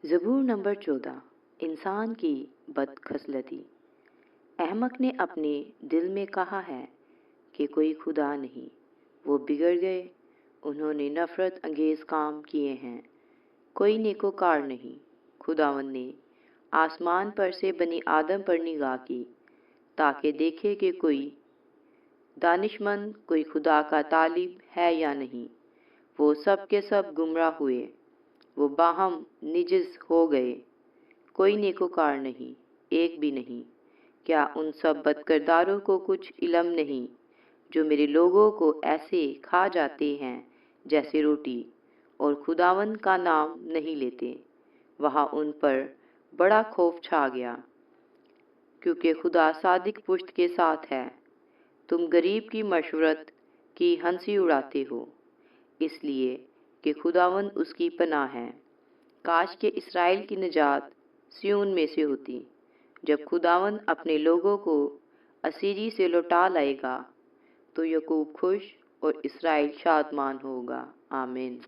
زبور نمبر 14۔ انسان کی بدخصلتی۔ احمق نے اپنے دل میں کہا ہے کہ کوئی خدا نہیں۔ وہ بگڑ گئے، انہوں نے نفرت انگیز کام کیے ہیں۔ کوئی نیکوکار نہیں۔ خداوند نے آسمان پر سے بنی آدم پر نگاہ کی تاکہ دیکھے کہ کوئی دانشمند، کوئی خدا کا طالب ہے یا نہیں۔ وہ سب کے سب گمراہ ہوئے، وہ باہم نجس ہو گئے، کوئی نیکوکار نہیں، ایک بھی نہیں۔ کیا ان سب بدکرداروں کو کچھ علم نہیں، جو میرے لوگوں کو ایسے کھا جاتے ہیں جیسے روٹی، اور خداوند کا نام نہیں لیتے؟ وہاں ان پر بڑا خوف چھا گیا، کیونکہ خدا صادق پشت کے ساتھ ہے۔ تم غریب کی مشورت کی ہنسی اڑاتے ہو، اس لیے کہ خداوند اس کی پناہ ہے۔ کاش کہ اسرائیل کی نجات سیون میں سے ہوتی۔ جب خداوند اپنے لوگوں کو اسیری سے لوٹا لائے گا تو یعقوب خوش اور اسرائیل شادمان ہوگا۔ آمین۔